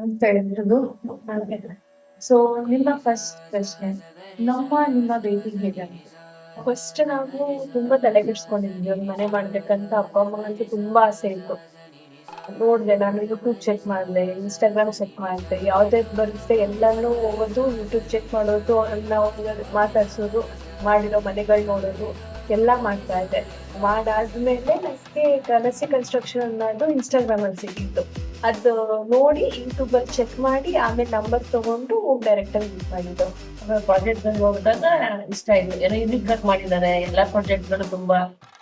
ಅಂತ ಹೇಳಿದ್ರು. ಸೊ ನಿಮ್ಮ ಫಸ್ಟ್ ಪ್ರಶ್ನೆ, ನಿಮ್ಮ ಭೇಟಿ ಹೇಗಾಗಿದೆ? ಫಸ್ಟ್ ನಾವು ತುಂಬಾ ತಲೆ ಕೆಡ್ಸ್ಕೊಂಡಿದ್ವಿ ಒಂದ್ ಮನೆ ಮಾಡ್ಬೇಕಂತ. ಅಪ್ಪ ಅಮ್ಮಗಂತೂ ತುಂಬಾ ಆಸೆ ಇತ್ತು. ನೋಡ್ದೆ, ನಾನು ಯೂಟ್ಯೂಬ್ ಚೆಕ್ ಮಾಡ್ದೆ, ಇನ್ಸ್ಟಾಗ್ರಾಮ್ ಚೆಕ್ ಮಾಡ್ದೆ, ಯಾವ್ದೇ ಬರುತ್ತೆ ಎಲ್ಲಾನು ಹೋಗೋದು, ಯೂಟ್ಯೂಬ್ ಚೆಕ್ ಮಾಡೋದು, ನಾವು ಮಾತಾಡ್ಸೋದು, ಮಾಡಿರೋ ಮನೆಗಳು ನೋಡೋದು ಎಲ್ಲ ಮಾಡ್ತಾ ಇದ್ದೆ. ಮಾಡಾದ್ಮೇಲೆ ನನಗೆ ಕನಸಿ ಕನ್ಸ್ಟ್ರಕ್ಷನ್ ಅನ್ನೋದು ಇನ್ಸ್ಟಾಗ್ರಾಮ್ ಅಲ್ಲಿ ಸಿಕ್ಕಿತ್ತು. ಅದು ನೋಡಿ ಯೂಟ್ಯೂಬ್ ಅಲ್ಲಿ ಚೆಕ್ ಮಾಡಿ ಆಮೇಲೆ ನಂಬರ್ ತಗೊಂಡು ಡೈರೆಕ್ಟ್ ಆಗಿ ಯೂಸ್ ಮಾಡಿದ್ದು. ಪ್ರಾಜೆಕ್ಟ್ ಹೋಗಿದಾಗ ಇಷ್ಟ ಆಯ್ತು. ಏನೋ ಯೂನಿಕ್ ಆಗಿ ಮಾಡಿದ್ದಾರೆ ಎಲ್ಲಾ ಪ್ರಾಜೆಕ್ಟ್ ಗಳು. ತುಂಬಾ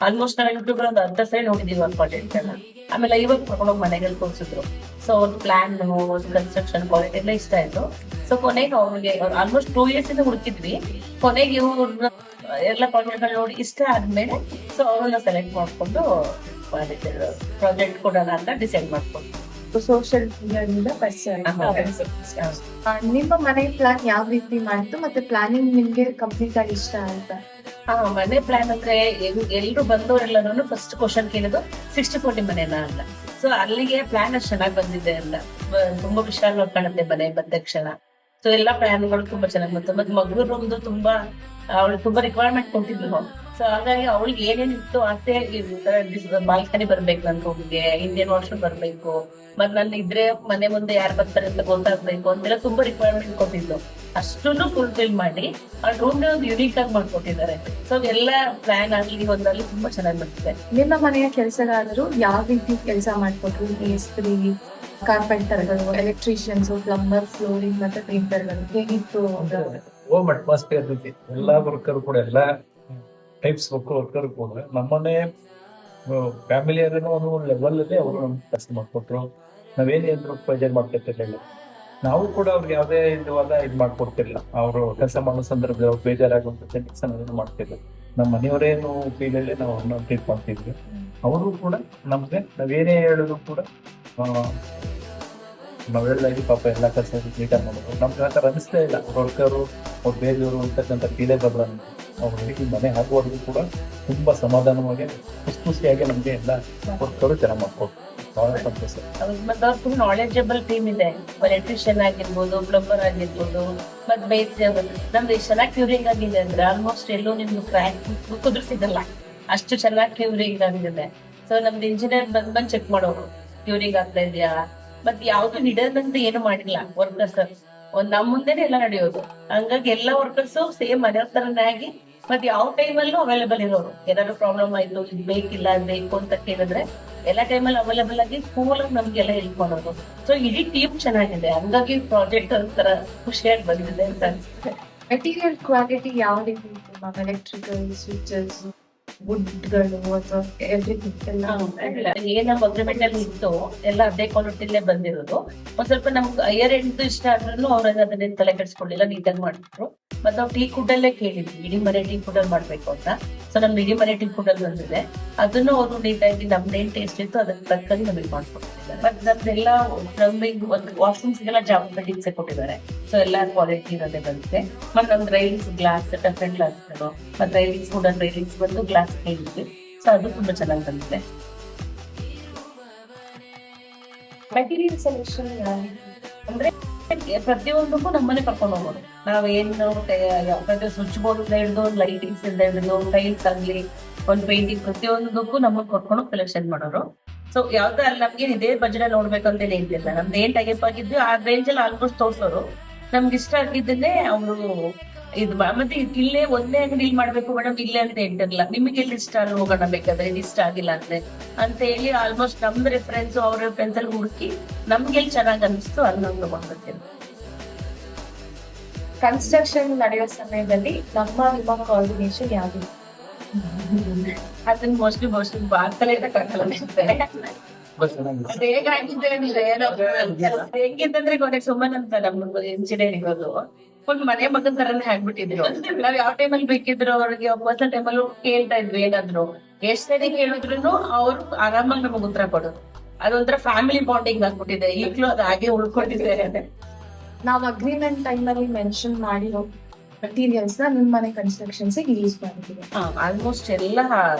ಆಲ್ಮೋಸ್ಟ್ ನಾವು ಯೂಟ್ಯೂಬ್ ಒಂದು 10 ಸರಿ ನೋಡಿದೀವಿ ಒಂದು ಪ್ರಾಜೆಕ್ಟ್ ಎಲ್ಲ. ಆಮೇಲೆ ಇವಾಗ ಕರ್ಕೊಂಡೋಗಿ ಮನೆಗಳಲ್ಲಿ ತೋರಿಸಿದ್ರು. ಸೊ ಒಂದು ಪ್ಲಾನ್, ಒಂದು ಕನ್ಸ್ಟ್ರಕ್ಷನ್ ಕ್ವಾಲಿಟಿ ಎಲ್ಲ ಇಷ್ಟ ಆಯ್ತು. ಸೊ ಕೊನೆಗೆ ಅವ್ರಿಗೆ ಆಲ್ಮೋಸ್ಟ್ 2 years ಇಂದ ಹುಡುಕಿದ್ವಿ. ಕೊನೆಗೆ ಇವ್ರನ್ನ ಎಲ್ಲ ಪ್ರಾಜೆಕ್ಟ್ ಗಳು ನೋಡಿ ಇಷ್ಟ ಆದ್ಮೇಲೆ ಸೊ ಅವ್ರನ್ನ ಸೆಲೆಕ್ಟ್ ಮಾಡ್ಕೊಂಡು ಪ್ರಾಜೆಕ್ಟ್ ಕೊಡೋಣ ಅಂತ ಡಿಸೈಡ್ ಮಾಡ್ಕೊಂಡು ಸೋಷಿಯಲ್ ಮೀಡಿಯಾದಿಂದ ನಿಮ್ಮ ಮನೆ ಪ್ಲಾನ್ ಯಾವ ರೀತಿ ಮಾಡಿತು, ಮತ್ತೆ ಪ್ಲಾನಿಂಗ್ ನಿಮ್ಗೆ ಕಂಪ್ಲೀಟ್ ಆಗಿ ಇಷ್ಟ ಅಂತ? ಮನೆ ಪ್ಲಾನ್ ಅಂದ್ರೆ ಎಲ್ರು ಬಂದವರೆಲ್ಲರೂ ಫಸ್ಟ್ ಕ್ವಶನ್ ಕೇಳಿದ್ರು 60-40 ಮನೆನಾ ಅಂತ. ಸೊ ಅಲ್ಲಿಗೆ ಪ್ಲಾನ್ ಅಷ್ಟು ಚೆನ್ನಾಗಿ ಬಂದಿದೆ ಅಂತ. ತುಂಬಾ ವಿಶಾಲವಾಗಿ ಕಾಣುತ್ತೆ ಮನೆ ಬಂದ ತಕ್ಷಣ. ಸೊ ಎಲ್ಲಾ ಪ್ಲಾನ್ಗಳು ತುಂಬಾ ಚೆನ್ನಾಗಿ ಬಂತು. ಮತ್ತೆ ಮಗಳು ಒಂದು ತುಂಬಾ ಅವಳು ತುಂಬಾ ರಿಕ್ವೈರ್ಮೆಂಟ್ ಕೊಟ್ಟಿದ್ಲು. ಸೊ ಹಾಗಾಗಿ ಅವಳಿಗೆ ಏನೇನಿತ್ತು ಆಸೆ, ಬಾಲ್ಕನಿ ಬರ್ಬೇಕು ನನ್ ರೂಮ್ಗೆ, ಇಂಡಿಯನ್ ವಾಶ್ರೂಮ್ ಬರ್ಬೇಕು, ಮತ್ ನನ್ನ ಇದ್ರೆ ಮನೆ ಮುಂದೆ ಯಾರು ಬರ್ತಾರೆ ಅಂತ ಗೊತ್ತಾಗ್ಬೇಕು ಅಂತೆಲ್ಲ ತುಂಬಾ ರಿಕ್ವೈರ್ಮೆಂಟ್ ಕೊಟ್ಟಿದ್ದು. ಅಷ್ಟನ್ನು ಫುಲ್ಫಿಲ್ ಮಾಡಿ ಆ ರೂಮ್ ಒಂದು ಯುನೀಕ್ ಆಗಿ ಮಾಡ್ಕೊಟ್ಟಿದ್ದಾರೆ. ಸೊ ಎಲ್ಲ ಪ್ಲಾನ್ ಆಗ್ಲಿ ಒಂದಲ್ಲಿ ತುಂಬಾ ಚೆನ್ನಾಗಿ ಬರ್ತಿದೆ. ನಿಮ್ಮ ಮನೆಯ ಕೆಲಸಗಾರರು ಯಾವ ರೀತಿ ಕೆಲಸ ಮಾಡ್ಕೊಟ್ರು? ಮೇಸ್ತ್ರಿ, ಕಾರ್ಪೆಂಟರ್ಗಳು, ಎಲೆಕ್ಟ್ರಿಷಿಯನ್ಸ್, ಪ್ಲಂಬರ್, ಫ್ಲೋರಿಂಗ್ ಮತ್ತೆ ಪೇಂಟರ್ಗಳು ಹೇಗಿತ್ತು? ಹೋಮ್ ಅಟ್ಮಾಸ್ಫಿಯರ್ ರೀತಿ ಎಲ್ಲಾ ವರ್ಕರ್ ಕೂಡ, ಎಲ್ಲಾ ಟೈಪ್ಸ್ ವರ್ಕರ್ ಕೂಡ ನಮ್ಮನೆ ಫ್ಯಾಮಿಲಿ ಒಂದು ಲೆವೆಲ್ ಅಲ್ಲಿ ಅವರು ನಮ್ಗೆ ಕೆಲಸ ಮಾಡ್ಕೊಟ್ರು. ನಾವೇನೇನು ಪ್ರೆಜರ್ ಮಾಡ್ಕೊತಿರ್ಲಿಲ್ಲ. ನಾವು ಕೂಡ ಅವ್ರಿಗೆ ಯಾವುದೇ ಇದುವಾದ ಇದು ಮಾಡ್ಕೊಡ್ತಿರ್ಲಿಲ್ಲ. ಅವರು ಕೆಲಸ ಮಾಡೋ ಸಂದರ್ಭದಲ್ಲಿ ಅವ್ರು ಬೇಜಾರಾಗುವಂತ ಕೆಲಸ ಮಾಡ್ತಿದ್ರು. ನಮ್ಮ ಮನೆಯವರೇನು ಫೀಲಲ್ಲಿ ನಾವು ಅವ್ರನ್ನ ಟ್ರೀಟ್ ಮಾಡ್ತಿದ್ವಿ. ಅವರು ಕೂಡ ನಮ್ಗೆ ನಾವೇನೇ ಹೇಳಿದ್ರು ಕೂಡ ನಾವ್ ಹೇಳಿದಾಗಿ ಪಾಪ ಎಲ್ಲಾ ಕೆಲಸ ನೀಟಾಗಿ ಮಾಡೋದು. ನಮ್ಗೆ ಆ ಥರ ಅನಿಸ್ತೇ ಇಲ್ಲ. ವರ್ಕರು ಅವ್ರು ಬೇರೆಯವರು ಅಂತಕ್ಕಂಥ ಫೀಲೇ ಬರಲ್ಲ. ಅವ್ರಿಗೆ ಮನೆ ಹಾಕುವಾಗೂ ಕೂಡ ತುಂಬಾ ಸಮಾಧಾನವಾಗಿ ಖುಷಿಯಾಗಿ ನಮ್ಗೆ ಎಲ್ಲ ವರ್ಕರು ಚೆನ್ನಾಗಿ ಮಾಡ್ಕೊಡ್ತಾರೆ. ಬಹಳ ಸಂತೋಷ. ಮತ್ತೆ ಅವ್ರು ತುಂಬ ನಾಲೆಜಬಲ್ ಟೀಮ್ ಇದೆ. ಎಲೆಕ್ಟ್ರಿಷಿಯನ್ ಆಗಿರ್ಬೋದು, ಪ್ಲಂಬರ್ ಆಗಿರ್ಬೋದು, ಮತ್ತೆ ಬೇಸಿಗೆ ನಮ್ದು ಚೆನ್ನಾಗಿ ಕ್ಯೂರಿಂಗ್ ಆಗಿದೆ ಅಂದ್ರೆ ಆಲ್ಮೋಸ್ಟ್ ಎಲ್ಲೂ ನಿಮ್ಗೆ ಕ್ರ್ಯಾಕ್ ಕುದುರಿಸಿದಲ್ಲ, ಅಷ್ಟು ಚೆನ್ನಾಗಿ ಕ್ಯೂರಿಂಗ್ ಆಗಿದೆ. ಸೊ ನಮ್ದು ಇಂಜಿನಿಯರ್ ಬಂದ್ ಚೆಕ್ ಮಾಡೋರು ಕ್ಯೂರಿಂಗ್ ಆಗ್ತಾ ಇದೆಯಾ. ಮತ್ತೆ ಯಾವ್ದು ನಿಡದಂತ ಏನು ಮಾಡಿಲ್ಲ ವರ್ಕರ್ಸ್. ನಮ್ ಮುಂದೆನೆ ಎಲ್ಲ ನಡೆಯೋದು. ಹಂಗಾಗಿ ಎಲ್ಲಾ ವರ್ಕರ್ಸ್ ಸೇಮ್ ಮನೆಯವ್ರ ತರನೇ ಆಗಿ ಮತ್ತೆ ಯಾವ ಟೈಮಲ್ಲೂ ಅವೈಲೇಬಲ್ ಇರೋರು. ಏನಾದ್ರು ಪ್ರಾಬ್ಲಮ್ ಆಯ್ತು, ಇದು ಬೇಕಿಲ್ಲ ಬೇಕು ಅಂತ ಕೇಳಿದ್ರೆ ಎಲ್ಲಾ ಟೈಮಲ್ಲಿ ಅವೈಲೇಬಲ್ ಆಗಿ ಕೂಲ್ ಆಗಿ ನಮ್ಗೆಲ್ಲ ಹೆಲ್ಪ್ ಮಾಡೋದು. ಸೊ ಇಡೀ ಟೀಮ್ ಚೆನ್ನಾಗಿದೆ. ಹಂಗಾಗಿ ಪ್ರಾಜೆಕ್ಟ್ ಒಂಥರ ಖುಷಿಯಾಗಿ ಬಂದಿದೆ ಅಂತ ಅನ್ಸುತ್ತೆ. ಮೆಟೀರಿಯಲ್ ಕ್ವಾಲಿಟಿ ಯಾವ ರೀತಿ ಇತ್ತು ಮ್ಯಾಮ್? ಎಲೆಕ್ಟ್ರಿಕಲ್ ಸ್ವಿಚಸ್, ವುಡ್ಗಳು ಅಥವಾ ಎವ್ರಿಥಿಂಗ್ ಎಲ್ಲ ಏನ್ ನಮ್ ಅಗ್ರಿಮೆಂಟ್ ಅಲ್ಲಿ ಇತ್ತು ಎಲ್ಲ ಅದೇ ಕ್ವಾಲಿಟಿಲೇ ಬಂದಿರೋದು. ಒಂದ್ ಸ್ವಲ್ಪ ನಮ್ಗೆ ಹೈಯರ್ ಎಂಡ್ ಇಷ್ಟ ಆದ್ರೂ ಅವ್ರಿಗೆ ಅದನ್ನ ತಲೆ ಕೆಡಿಸ್ಕೊಳ್ಳಿಲ್ಲ, ನೀಟಾಗಿ ಮಾಡ್ಬಿಟ್ರು. ಮತ್ತೆ ನಾವು ಟೀ ಕುಡ್ ಅಲ್ಲೇ ಕೇಳಿದ್ವಿ, ಇಡೀ ಮನೆ ಟೀ ಕುಡ್ ಅಲ್ಲಿ ಮಾಡ್ಬೇಕು ಅಂತ. ಸೊ ನಮ್ದು ಇಡೀ ಮನೆ ಟೀ ಕುಡ್ ಅಲ್ಲಿ ಬಂದಿದೆ. ಅದನ್ನು ಅವರು ನೀಟಾಗಿ ನಮ್ದೇನ್ ಟೇಸ್ಟ್ ಇತ್ತು ಅದಕ್ಕೆ ತಕ್ಕಂಗೆ ನಮಗೆ ಮಾಡ್ಕೊಡ್ತಿದ್ದಾರೆ. ಮತ್ತೆ ನಮ್ದೆಲ್ಲ ಪ್ಲಂಬಿಂಗ್ ಒಂದು ವಾಶ್ರೂಮ್ಸ್ಗೆಲ್ಲ ಜಾಬ್ ಕೊಟ್ಟಿದ್ದಾರೆ. ಸೊ ಎಲ್ಲ ಕ್ವಾಲಿಟಿ ಇರೋದೇ ಬರುತ್ತೆ. ಮತ್ತೆ ನಮ್ದು ರೈಲಿಂಗ್ಸ್ ಗ್ಲಾಸ್, ಡಿಫ್ರೆಂಟ್ ಗ್ಲಾಸ್ಗಳು, ಮತ್ತೆ ರೈಲಿಂಗ್ಸ್ ವುಡನ್ ರೈಲಿಂಗ್ಸ್ ಬಂದು ಗ್ಲಾಸ್ ಹೇಳಿದ್ವಿ. ಸೊ ಅದು ತುಂಬಾ ಚೆನ್ನಾಗಿ ಬಂದಿದೆ. ಮೆಟೀರಿಯಲ್ ಸೆಲೆಕ್ಷನ್ ಅಂದ್ರೆ ಪ್ರತಿಯೊಂದಕ್ಕೂ ನಮ್ಮನೆ ಕರ್ಕೊಂಡು ಹೋಗೋದು. ನಾವೇನು ಪ್ರತಿ ಸ್ವಿಚ್ ಬೋರ್ಡ್ ಹಿಡಿದು, ಲೈಟಿಂಗ್ಸ್ ಇಂದ ಹಿಡಿದು, ಟೈಲ್ಸ್ ಆಗ್ಲಿ, ಒಂದು ಪೇಂಟಿಂಗ್, ಪ್ರತಿಯೊಂದಕ್ಕೂ ನಮ್ಮನ್ನ ಕರ್ಕೊಂಡು ಸೆಲೆಕ್ಷನ್ ಮಾಡೋರು. ಸೊ ಯಾವ್ದು ಅಲ್ಲಿ ನಮ್ಗೆ ಇದೇ ಬಜೆಟ್ ನೋಡ್ಬೇಕಂತ ಏನಿಲ್ಲ. ನಮ್ದು ಏನ್ ಟೈಪ್ ಆಗಿದ್ವಿ ಆ ರೇಂಜ್ ಅಲ್ಲಿ ಆಲ್ಮೋಸ್ಟ್ ತೋರ್ಸೋರು. ನಮ್ಗೆ ಇಷ್ಟ ಆಗಿದ್ದನ್ನೇ ಅವರು ಇದು ಮತ್ತೆ ಇಲ್ಲೇ ಒಂದೇ ಅಂಗಡಿ ಮಾಡ್ಬೇಕು ಮೇಡಮ್ ಇಲ್ಲೇ ಅಂತ ಹೇಳ್ತಿರ್ಲಿಲ್ಲ. ನಿಮಗೆ ಎಲ್ಲಿ ಇಷ್ಟ ಅಲ್ಲಿ ಹೋಗೋಣ ಬೇಕಾದ್ರೆ, ಇದು ಇಷ್ಟ ಆಗಿಲ್ಲ ಅಂದ್ರೆ ಅಂತ ಹೇಳಿ ಆಲ್ಮೋಸ್ಟ್ ನಮ್ದು ರೆಫರೆನ್ಸ್ ಅವ್ರ ರೆಫರೆನ್ಸ್ ಅಲ್ಲಿ ಹುಡುಕಿ ನಮ್ಗೆ ಎಲ್ಲಿ ಚೆನ್ನಾಗಿ ಅನಿಸ್ತು ಅಲ್ಲಿ ತಗೊಂಡ್ಬರ್ತೀನಿ. ಕನ್ಸ್ಟ್ರಕ್ಷನ್ ನಡೆಯೋ ಸಮಯದಲ್ಲಿ ನಿಮ್ಮ ಕೋಆರ್ಡಿನೇಷನ್ ಯಾವುದು? ಅದನ್ನ ಮೋಸ್ಟ್ಲಿ ಬಾರ್ತಲೇ ಅದ್ ಹೇಗಾಗಿದೆ ಅಂದ್ರೆ ಹೆಂಗಿತ್ತಂದ್ರೆ ಕೊನೆಗೆ ಸುಮ್ಮನೆ ಅಂತ ನಮ್ಮ ಇಂಜಿನಿಯರ್ ಇರೋದು ಒಂದ್ ಮನೆ ಮಗನ್ ತರನೇ ಆಗ್ಬಿಟ್ಟಿದ್ರು. ನಾವ್ ಯಾವ ಟೈಮಲ್ಲಿ ಬೇಕಿದ್ರು ಅವ್ರಿಗೆ ಒಬ್ಬ ಟೈಮಲ್ಲಿ ಕೇಳ್ತಾ ಇದ್ವಿ. ಏನಾದ್ರು ಎಷ್ಟ್ ಸರಿ ಕೇಳಿದ್ರು ಅವ್ರು ಆರಾಮಾಗಿ ನಮಗ್ ಉತ್ತರ ಕೊಡೋದು. ಅದೊಂಥರ ಫ್ಯಾಮಿಲಿ ಬಾಂಡಿಂಗ್ ಆಗ್ಬಿಟ್ಟಿದೆ. ಈಗ್ಲೂ ಅದು ಹಾಗೆ ಉಳ್ಕೊಂಡಿದೆ. ನಾವು ಅಗ್ರಿಮೆಂಟ್ ಟೈಮ್ ಅಲ್ಲಿ ಮೆನ್ಷನ್ ಮಾಡಿರೋ ಮೆಟೀರಿಯಲ್ಸ್ ನ ನಿಮ್ಮ ಮನೆ ಕನ್ಸ್ಟ್ರಕ್ಷನ್ಸ್ ಯೂಸ್ ಮಾಡಿದ್ದೀವಿ. ಆಲ್ಮೋಸ್ಟ್ ಎಲ್ಲ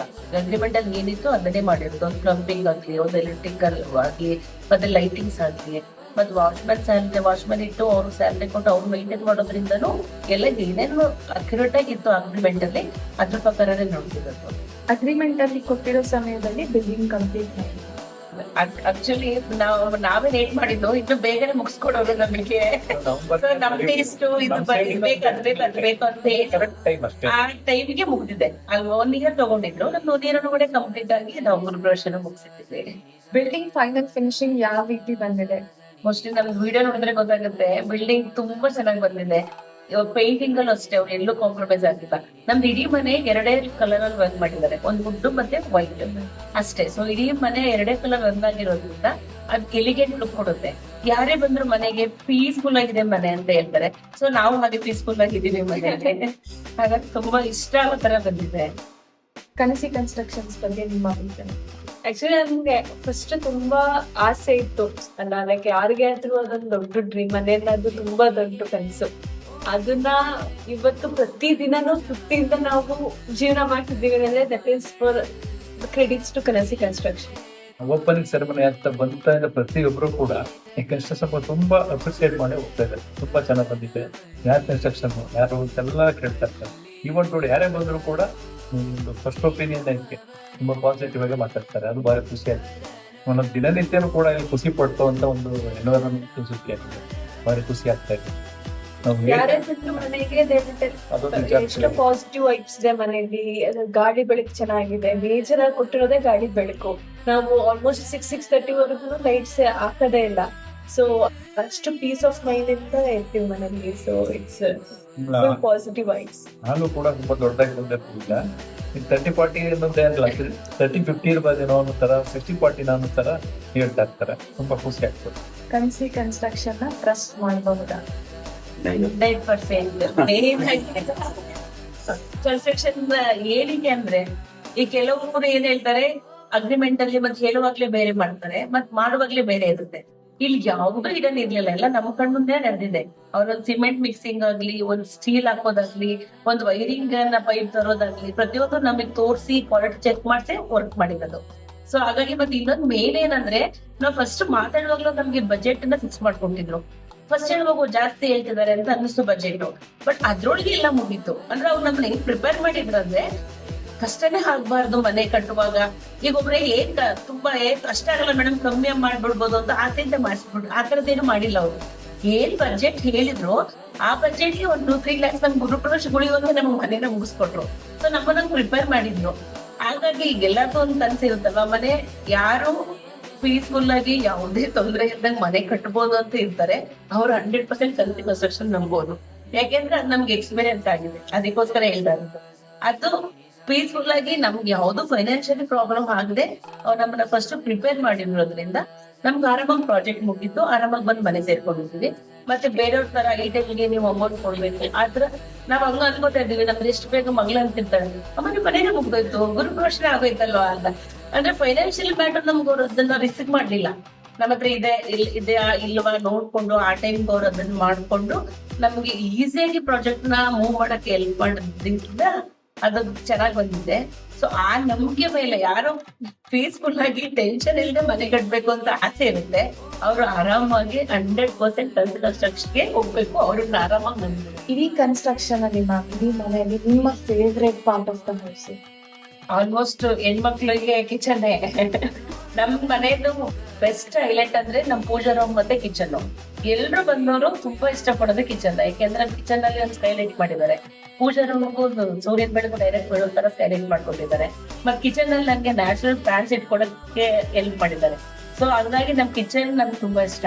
ಅಗ್ರಿಮೆಂಟ್ ಅಲ್ಲಿ ಏನಿತ್ತು ಅದನ್ನೇ ಮಾಡಿರೋದು. ಒಂದು ಪ್ಲಂಬಿಂಗ್ ಆಗ್ಲಿ, ಒಂದು ಎಲೆಕ್ಟ್ರಿಕಲ್ ಆಗ್ಲಿ, ಮತ್ತೆ ಲೈಟಿಂಗ್ಸ್ ಆಗ್ಲಿ, ಮತ್ ವಾಚ್ಮನ್ ಇಟ್ಟು ಅವ್ರು ಸ್ಯಾಲ್ರಿ ಕೊಟ್ಟು ಅವ್ರು ಮೈಂಟೈನ್ ಮಾಡೋದ್ರಿಂದನೂ ಎಲ್ಲ ಏನೇನು ಅಕ್ಯುರೇಟ್ ಆಗಿತ್ತು ಅಗ್ರಿಮೆಂಟ್ ಅಲ್ಲಿ ಅದ್ರ ಪ್ರಕಾರನೇ ನೋಡ್ತಿದ್ದು. ಅಗ್ರಿಮೆಂಟ್ ಅಲ್ಲಿ ಕೊಟ್ಟಿರೋ ಸಮಯದಲ್ಲಿ ಬಿಲ್ಡಿಂಗ್ ಕಂಪ್ಲೀಟ್ ಮಾಡಿ ಆಕ್ಚುಲಿ ನಾವೇ ಲೇಟ್ ಮಾಡಿದ್ದು, ಇನ್ನು ಬೇಗನೆ ಮುಗಿಸ್ಕೊಡೋರು ನಮಗೆ. ಸೊ ನಮ್ ಟೇಸ್ಟ್ ಇದು ಬೇಕು ಅದ್ ಬೇಕು ಅಂತ ಹೇಳಿ ಕರೆಕ್ಟ್ ಟೈಮ್ ಅಷ್ಟೇ. ಆ ಟೈಮಿಗೆ ಮುಗ್ದಿದೆ. ಅಲ್ಲಿ 1 year ತಗೊಂಡಿದ್ರು, ನಮ್ದು 1 year ಕೂಡ ಕಂಪ್ಲೀಟ್ ಆಗಿ ನಾವು ಗೃಹಪ್ರವೇಶನ ಮುಗಿಸಿದ್ದೇವೆ. ಬಿಲ್ಡಿಂಗ್ ಫೈನಲ್ ಫಿನಿಶಿಂಗ್ ಯಾವ ರೀತಿ ಬಂದಿದೆ? ಮೋಸ್ಟ್ಲಿ ನಮ್ಗೆ ವಿಡಿಯೋ ನೋಡಿದ್ರೆ ಗೊತ್ತಾಗುತ್ತೆ, ಬಿಲ್ಡಿಂಗ್ ತುಂಬಾ ಚೆನ್ನಾಗಿ ಬಂದಿದೆ. ಇವಾಗ ಪೇಂಟಿಂಗ್ ಅಲ್ಲೂ ಅಷ್ಟೇ ಅವ್ರು ಎಲ್ಲೂ ಕಾಂಪ್ರಮೈಸ್ ಆಗಿಲ್ಲ. ನಮ್ದು ಇಡೀ ಮನೆ 2 ಕಲರ್ ಅಲ್ಲಿ ವರ್ಕ್ ಮಾಡಿದ್ದಾರೆ, ಒಂದು ವುಡ್ ಮತ್ತೆ ವೈಟ್ ಅಷ್ಟೇ. ಸೊ ಇಡೀ ಮನೆ 2 ಕಲರ್ ವರ್ಕ್ ಆಗಿರೋದ್ರಿಂದ ಅದ್ ಎಲಿಗೆಂಟ್ ಲುಕ್ ಕೊಡುತ್ತೆ. ಯಾರೇ ಬಂದ್ರು ಮನೆಗೆ ಪೀಸ್ಫುಲ್ ಆಗಿದೆ ಮನೆ ಅಂತ ಹೇಳ್ತಾರೆ. ಸೊ ನಾವು ಹಾಗೆ ಪೀಸ್ಫುಲ್ ಆಗಿದ್ದೀವಿ ಮನೆಯಲ್ಲಿ. ಹಾಗಾಗಿ ತುಂಬಾ ಇಷ್ಟ ಆಗೋ ತರ ಬಂದಿದೆ. ಕನಸಿ ಕನ್ಸ್ಟ್ರಕ್ಷನ್ಸ್ ಬಗ್ಗೆ ನಿಮ್ಮ ಅಭಿಪ್ರಾಯ? ಆಕ್ಚುಲಿ ನಮ್ಗೆ ಫಸ್ಟ್ ತುಂಬಾ ಆಸೆ ಇತ್ತು ಅಲ್ಲ, ಲೈಕ್ ಯಾರಿಗೆ ಆದ್ರೂ ಅದೊಂದು ದೊಡ್ಡ ಡ್ರೀಮ್, ಮನೆಯಲ್ಲದು ತುಂಬಾ ದೊಡ್ಡ ಕನಸು. ಅದನ್ನ ಇವತ್ತು ಪ್ರತಿದಿನನೂ ತೃಪ್ತಿಯಿಂದ ನಾವು ಜೀವನ ಮಾಡ್ತಿದ್ದೀವಿ ಅಂದ್ರೆ that is for credits to ಕನಸಿ ಕನ್ಸ್ಟ್ರಕ್ಷನ್. ಓಪನಿಂಗ್ ಸೆರೆಮನಿ ಅಂತ ಬಂತ ಪ್ರತಿಯೊಬ್ರು ಕೂಡ ಈ ಕನ್ಸ್ಟ್ರಕ್ಷನ್ ತುಂಬಾ ಅಪ್ರಿಸಿಯೇಟ್ ಮಾಡಿ ಹೋಗ್ತಾ ಇದ್ದಾರೆ. ತುಂಬಾ ಚೆನ್ನಾಗಿ ಬಂದಿದೆ, ಯಾರು ಕನ್ಸ್ಟ್ರಕ್ಷನ್ ಯಾರು ಎಲ್ಲ ಕೇಳ್ತಾ ಇರ್ತಾರೆ. ಇವನ್ ನೋಡಿ ಯಾರೇ ಬಂದ್ರು ಕೂಡ ಫಸ್ಟ್ ಒಪಿನಿಯನ್ ಇದಕ್ಕೆ ತುಂಬಾ ಪಾಸಿಟಿವ್ ಆಗಿ ಮಾತಾಡ್ತಾರೆ. ಅದು ಬಹಳ ಖುಷಿ ಆಯ್ತು. ಒಂದೊಂದು ದಿನನಿತ್ಯನೂ ಕೂಡ ಇಲ್ಲಿ ಖುಷಿ ಪಡ್ತುವಂತ ಒಂದು ಎನ್ವೈರನ್ಮೆಂಟ್ ಸೃಷ್ಟಿ ಆಗಿದೆ. ಭಾರಿ ಖುಷಿ ಆಗ್ತಾ ಇದೆ. ಯಾರೇ ಬಂದ್ರು ಮನೆಗೆ ಅದೊಂದು ನಿಜ. ಎಷ್ಟು ಪಾಸಿಟಿವ್ ವೈಬ್ಸ್ ಇದೆ ಮನೆಯಲ್ಲಿ. ಗಾಳಿ ಬೆಳಕು ಚೆನ್ನಾಗಿದೆ, ಮೇಜರ್ ಆಗಿ ಕೊಟ್ಟಿರೋದೇ ಗಾಳಿ ಬೆಳಕು. ನಾವು ಆಲ್ಮೋಸ್ಟ್ 6:30 ವರೆಗೂ ಲೈಟ್ಸ್ ಹಾಕದೇ ಇಲ್ಲ. ಸೊ ಅಷ್ಟು ಪೀಸ್ ಆಫ್ ಮೈಂಡ್ ಅಂತ ಇರ್ತೀವಿ ಮನೆಯಲ್ಲಿ. So it's positive vibes. ನಾನು ಕೂಡ ತುಂಬಾ ದೊಡ್ಡದಾಗಿ ಬಂದಿರ್ತಿಲ್ಲ. 30-40 ಅನ್ನೋದೇ ಅಲ್ಲ, 30-50 ಇರ್ಬೋದೇನೋ ಅನ್ನೋ ತರ, 60-40 ಅನ್ನೋ ತರ ಹೇಳ್ತಾ ಇರ್ತಾರೆ. ತುಂಬಾ ಖುಷಿ ಆಗ್ತದೆ. ಕನ್ಸಿ ಕನ್ಸ್ಟ್ರಕ್ಷನ್ ನ ಟ್ರಸ್ಟ್ ಮಾಡಬಹುದಾ? 100% ಕನ್ಸ್ಟ್ರಕ್ಷನ್ ಹೇಳಿಕೆ ಅಂದ್ರೆ ಈ ಕೆಲವೊಬ್ರು ಏನ್ ಹೇಳ್ತಾರೆ, ಅಗ್ರಿಮೆಂಟ್ ಅಲ್ಲಿ ಮತ್ತೆ ಹೇಳುವಾಗ್ಲೇ ಬೇರೆ ಮಾಡ್ತಾರೆ, ಮತ್ ಮಾಡುವಾಗ್ಲೇ ಬೇರೆ ಇರುತ್ತೆ. ಇಲ್ಲಿ ಯಾವ್ದು ಇಡನ್ ಇರ್ಲಿಲ್ಲ, ಎಲ್ಲ ನಮ್ಮ ಕಣ್ಮುಂದೆ ನಡೆದಿದೆ. ಅವ್ರೊಂದ್ ಸಿಮೆಂಟ್ ಮಿಕ್ಸಿಂಗ್ ಆಗ್ಲಿ, ಒಂದ್ ಸ್ಟೀಲ್ ಹಾಕೋದಾಗ್ಲಿ, ಒಂದ್ ವೈರಿಂಗ್ ನ ಪೈಪ್ ತರೋದಾಗ್ಲಿ, ಪ್ರತಿಯೊಂದು ನಮಗ್ ತೋರಿಸಿ ಕ್ವಾಲಿಟಿ ಚೆಕ್ ಮಾಡಿಸಿ ವರ್ಕ್ ಮಾಡಿರೋದು. ಸೊ ಹಾಗಾಗಿ ಮತ್ತೆ ಇನ್ನೊಂದ್ ಮೇನ್ ಏನಂದ್ರೆ, ನಾವು ಫಸ್ಟ್ ಮಾತಾಡುವಾಗ್ಲೂ ನಮ್ಗೆ ಬಜೆಟ್ ನ ಫಿಕ್ಸ್ ಮಾಡ್ಕೊಂಡಿದ್ರು. ಫಸ್ಟ್ ಹೇಳುವಾಗ ಜಾಸ್ತಿ ಹೇಳ್ತಿದ್ದಾರೆ ಅಂತ ಅನ್ನಿಸ್ತು ಬಜೆಟ್, ಬಟ್ ಅದ್ರೊಳಗೆ ಎಲ್ಲ ಮುಗೀತು. ಅಂದ್ರೆ ಅವ್ರು ನಮ್ನ ಹೆಂಗ್ ಪ್ರಿಪೇರ್ ಮಾಡಿದ್ರಂದ್ರೆ, ಕಷ್ಟನೇ ಆಗ್ಬಾರ್ದು ಮನೆ ಕಟ್ಟುವಾಗ. ಈಗ ಒಬ್ರೆ ತುಂಬಾ ಕಷ್ಟ ಆಗಲ್ಲ ಮೇಡಮ್, ಕಮ್ಮಿ ಮಾಡ್ಬಿಡ್ಬೋದು ಅಂತ ಆಸೆಯಿಂದ ಮಾಡಿಸ್ಬಿಡ್ರು. ಆ ತರದ್ದೇನು ಮಾಡಿಲ್ಲ ಅವ್ರು. ಏನ್ ಬಜೆಟ್ ಹೇಳಿದ್ರು ಆ ಬಜೆಟ್ಗೆ ಒಂದು 2-3 lakhs ನಮ್ ಗುರುಪ್ರವೇಶಗಳಿಗೊಂದು ನಮ್ಗೆ ಮನೇನ ಮುಗಿಸ್ಕೊಟ್ರು. ಸೊ ನಮ್ಮನ್ನ ಪ್ರಿಪೇರ್ ಮಾಡಿದ್ರು. ಹಾಗಾಗಿ ಈಗೆಲ್ಲದೂ ಒಂದು ಕನ್ಸಿರುತ್ತಲ್ವಾ, ಮನೆ ಯಾರು ಪೀಸ್ಫುಲ್ ಆಗಿ ಯಾವುದೇ ತೊಂದರೆ ಇದ್ದಂಗೆ ಮನೆ ಕಟ್ಬೋದು ಅಂತ ಇರ್ತಾರೆ, ಅವ್ರು 100% ಕನ್ಸಿ ಕನ್ಸ್ಟ್ರಕ್ಷನ್ ನಂಬೋದು. ಯಾಕೆಂದ್ರೆ ಅದು ನಮ್ಗೆ ಎಕ್ಸ್ಪೀರಿಯನ್ಸ್ ಆಗಿದೆ, ಅದಕ್ಕೋಸ್ಕರ ಹೇಳ್ಬಾರ್ದು. ಅದು ಪೀಸ್ಫುಲ್ ಆಗಿ ನಮ್ಗೆ ಯಾವ್ದು ಫೈನಾನ್ಷಿಯಲಿ ಪ್ರಾಬ್ಲಮ್ ಆಗದೆ ಅವ್ರು ನಮ್ಮನ್ನ ಫಸ್ಟ್ ಪ್ರಿಪೇರ್ ಮಾಡಿರೋದ್ರಿಂದ ನಮ್ಗೆ ಆರಾಮಾಗಿ ಪ್ರಾಜೆಕ್ಟ್ ಮುಗಿದ್ದು ಆರಾಮಾಗಿ ಬಂದು ಮನೆ ಸೇರ್ಕೊಂಡಿದ್ವಿ. ಮತ್ತೆ ಬೇರೆಯವ್ರ ತರ ಈ ಟೈಮ್ಗೆ ನೀವು ಅಮೌಂಟ್ ಕೊಡ್ಬೇಕು ಆತರ ನಾವ್ ಹಂಗ ಅನ್ಕೋತಾ ಇದ್ದೀವಿ. ನಮ್ದು ಎಷ್ಟು ಬೇಗ ಮಗ್ಳ ಅಂತಿರ್ತಾಳೆ, ಅಮ್ಮ ನಿಮ್ ಮನೆಗೆ ಮುಗ್ದೋಯ್ತು, ಗುರುಪ್ರವೇಶನ ಆಗೋಯ್ತಲ್ವಾ ಅಂತ. ಅಂದ್ರೆ ಫೈನಾನ್ಷಿಯಲ್ ಮ್ಯಾಟರ್ ನಮ್ಗೆ ಅವ್ರು ಅದನ್ನ ರಿಸ್ಕ್ ಮಾಡ್ಲಿಲ್ಲ. ನಮ್ಮ ಹತ್ರ ಇದೆ ಇಲ್ವಾ ನೋಡ್ಕೊಂಡು ಆ ಟೈಮ್ ಅವ್ರು ಅದನ್ನ ಮಾಡ್ಕೊಂಡು ನಮ್ಗೆ ಈಸಿಯಾಗಿ ಪ್ರಾಜೆಕ್ಟ್ ನ ಮೂವ್ ಮಾಡಕ್ಕೆ ಹೆಲ್ಪ್ ಮಾಡೋದ್ರಿಂದ ಅದು ಚೆನ್ನಾಗಿ ಬಂದಿದೆ. ಸೊ ಆ ನಂಬಿಕೆ ಮೇಲೆ ಯಾರು ಪೀಸ್ಫುಲ್ ಆಗಿ ಟೆನ್ಷನ್ ಇಲ್ಲದೆ ಮನೆ ಕಟ್ಬೇಕು ಅಂತ ಆಸೆ ಇರುತ್ತೆ, ಅವ್ರು ಆರಾಮಾಗಿ 100% ಕನ್ಸ್ಟ್ರಕ್ಷನ್ಗೆ ಹೋಗ್ಬೇಕು. ಅವ್ರನ್ನ ಆರಾಮಾಗಿ ನಂಬಬೇಕು. ಇಡೀ ಕನ್ಸ್ಟ್ರಕ್ಷನ್ ಅಲ್ಲಿ ಇಡೀ ಮನೆಯಲ್ಲಿ ನಿಮ್ಮ favourite part of the house? Almost ಹೆಣ್ಮಕ್ಳಿಗೆ ಕಿಚನ್. ನಮ್ ಮನೆಯದು ಬೆಸ್ಟ್ ಹೈಲೈಟ್ ಅಂದ್ರೆ ನಮ್ ಪೂಜಾ ರೂಮ್ ಮತ್ತೆ ಕಿಚನ್. ಎಲ್ರು ಬಂದವರು ತುಂಬಾ ಇಷ್ಟ ಪಡೋದು ಕಿಚನ್. ಯಾಕೆಂದ್ರೆ ಕಿಚನ್ ಅಲ್ಲಿ ಒಂದು ಸ್ಕೈಲೈಟ್ ಮಾಡಿದ್ದಾರೆ. ಪೂಜಾ ರೂಮ್ಗೂ ಸೂರ್ಯನ ಬೆಳಕು ಡೈರೆಕ್ಟ್ ಬೀಳೋ ತರ ಸ್ಕೈಲೈಟ್ ಮಾಡ್ಕೊಂಡಿದ್ದಾರೆ. ಮತ್ ಕಿಚನ್ ಅಲ್ಲಿ ನಂಗೆ ನ್ಯಾಚುರಲ್ ಪ್ಲಾಂಟ್ಸ್ ಇಟ್ಕೊಡಕ್ಕೆ ಹೆಲ್ಪ್ ಮಾಡಿದ್ದಾರೆ. ಸೊ ಹಂಗಾಗಿ ನಮ್ ಕಿಚನ್ ನಮ್ಗೆ ತುಂಬಾ ಇಷ್ಟ.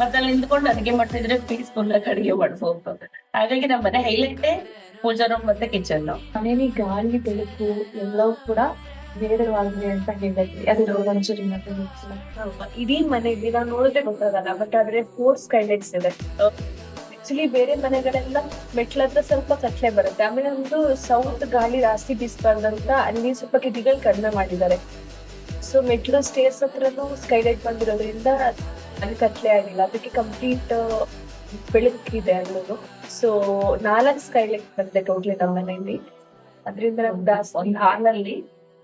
ಮತ್ತೆ ಅಲ್ಲಿ ನಿಂತ್ಕೊಂಡು ಅಡಿಗೆ ಮಾಡ್ತಿದ್ರೆ ಪೀಸ್ಫುಲ್ ಆಗಿ ಅಡಿಗೆ ಮಾಡ್ಬೋದು. ಹಾಗಾಗಿ ನಮ್ಮ ಮನೆ ಹೈಲೈಟೇ ಪೂಜಾ ರೂಮ್ ಮತ್ತೆ ಕಿಚನ್. ಮನೇಲಿ ಗಾಳಿ ಬೆಳಕು ಎಲ್ಲವೂ ಕೂಡ ಬೇಡವಾಗಿದೆ ಅಂತ ಹೇಳಿದ್ವಿ. ಅದು ಒಂಚೂರಿ ಇಡೀ ಮನೆಯಲ್ಲಿ ನಾವು ನೋಡಿದ್ರೆ ಗೊತ್ತಾಗಲ್ಲ, ಬಟ್ ಆದ್ರೆ 4 ಸ್ಕೈಲೈಟ್ಸ್ ಇದೆ. ಆಕ್ಚುಲಿ ಬೇರೆ ಮನೆಗಳೆಲ್ಲ ಮೆಟ್ಲ ಹತ್ರ ಸ್ವಲ್ಪ ಕತ್ಲೆ ಬರುತ್ತೆ. ಆಮೇಲೆ ಒಂದು ಸೌತ್ ಗಾಳಿ ಜಾಸ್ತಿ ಬೀಸ್ಬಾರ್ದಂತ ಅಲ್ಲಿ ಸ್ವಲ್ಪ ಕಿಟಕಿಗಳು ಕಡಿಮೆ ಮಾಡಿದ್ದಾರೆ. ಸೊ ಮೆಟ್ಲು ಸ್ಟೇರ್ಸ್ ಹತ್ರನು ಸ್ಕೈಲೈಟ್ ಬಂದಿರೋದ್ರಿಂದ ಅಲ್ಲಿ ಕತ್ಲೆ ಆಗಿಲ್ಲ, ಅದಕ್ಕೆ ಕಂಪ್ಲೀಟ್ ಬೆಳಕಿದೆ ಅನ್ನೋದು. ಸೊ 4 ಸ್ಕೈಲೈಟ್ ಬಂದಿದೆ ಟೋಟ್ಲಿ ನಮ್ಮ ಮನೆಯಲ್ಲಿ. ಅದರಿಂದ ಒಂದು ಹಾಲ್ ಅಲ್ಲಿ,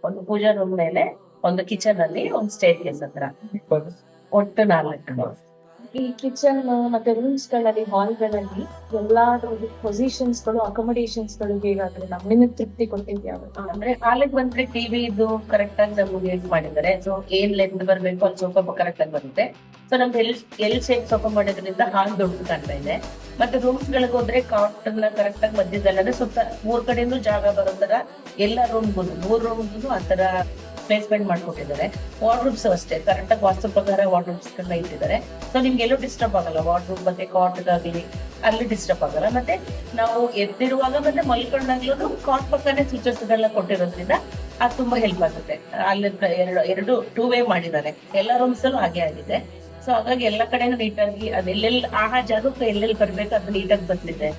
ಒಂದು ಪೂಜಾ ರೂಮ್ ಮೇಲೆ, ಒಂದು ಕಿಚನ್ ಅಲ್ಲಿ, ಒಂದು ಸ್ಟೇರ್ ಕೇಸ್ ಹತ್ರ, ಒಟ್ಟು 4. ಈ ಕಿಚನ್ ಮತ್ತೆ ರೂಮ್ಸ್ ಗಳಲ್ಲಿ ಹಾಲ್ಗಳಲ್ಲಿ ಎಲ್ಲಾ ಪೊಸಿಷನ್ಸ್ ಗಳು ಅಕೊಮಡೇಷನ್ಸ್ ಗಳು ಹೇಗಾದ್ರೆ ನಮ್ಮಿಂದ ತೃಪ್ತಿ ಕೊಟ್ಟಿದ್ಯಾ ಅಂದ್ರೆ ಹಾಲಿಗೆ ಬಂದ್ರೆ ಟಿವಿ ಇದು ಕರೆಕ್ಟ್ ಆಗಿ ನಮ್ಗೆ ಯೂಸ್ ಮಾಡಿದ್ದಾರೆ. ಸೊ ಏನ್ ಲೆಂತ್ ಬರ್ಬೇಕು ಅಲ್ಲಿ ಸೋಫಾ ಕರೆಕ್ಟ್ ಆಗಿ ಬರುತ್ತೆ. ಸೊ ನಮ್ದು ಎಲ್ ಶೇಪ್ ಸೋಫಾ ಮಾಡೋದ್ರಿಂದ ಹಾಲ್ ದೊಡ್ಡದು ಕಾಣ್ತಾ ಇದೆ. ಮತ್ತೆ ರೂಮ್ಸ್ ಗಳಿಗೆ ಹೋದ್ರೆ ಕಾಟ್ ನ ಕರೆಕ್ಟ್ ಆಗಿ ಮಧ್ಯದಲ್ಲದೆ ಸುತ್ತ 3 ಕಡೆಯಿಂದ ಜಾಗ ಬರೋ ತರ ಎಲ್ಲ ರೂಮ್ಗೂ 3 ರೂಮ್ಗೂ ಆ ತರ ಪ್ಲೇಸ್ಮೆಂಟ್ ಮಾಡ್ಕೊಟ್ಟಿದ್ದಾರೆ. ವಾರ್ಡ್ರೂಮ್ಸ್ ಅಷ್ಟೇ ಕರೆಕ್ಟ್ ಆಗಿ ವಾಸ್ತು ಪ್ರಕಾರ ವಾರ್ಡ್ರೂಮ್ಸ್ ಗಳನ್ನ ಇಟ್ಟಿದ್ದಾರೆ. ಸೊ ನಿಮ್ಗೆ ಎಲ್ಲೂ ಡಿಸ್ಟರ್ಬ್ ಆಗಲ್ಲ. ವಾರ್ಡ್ರೂಮ್ ಮತ್ತೆ ಕಾಟ್ ಆಗಲಿ ಅಲ್ಲಿ ಡಿಸ್ಟರ್ಬ್ ಆಗಲ್ಲ. ಮತ್ತೆ ನಾವು ಎದ್ದಿರುವಾಗ ಮತ್ತೆ ಮಲ್ಕೊಂಡಾಗ್ಲೂ ಕಾಟ್ ಪಕ್ಕನೆ ಸ್ವಿಚಸ್ ಗಳನ್ನ ಕೊಟ್ಟಿರೋದ್ರಿಂದ ಅದು ತುಂಬಾ ಹೆಲ್ಪ್ ಆಗುತ್ತೆ. ಅಲ್ಲಿ ಎರಡು 2 ವೇ ಮಾಡಿದ್ದಾರೆ. ಎಲ್ಲ ರೂಮ್ಸ್ ಅಲ್ಲೂ ಹಾಗೆ ಆಗಿದೆ. ಸೊ ಹಾಗಾಗಿ ಎಲ್ಲ ಕಡೆನೂ ನೀಟಾಗಿ ಅದೆಲ್ಲೆಲ್ಲಿ ಆ ಜಾಗಕ್ಕೆ ಎಲ್ಲೆಲ್ಲಿ ಬರ್ಬೇಕು ಅದು ನೀಟಾಗಿ ಬಂದಿದೆ.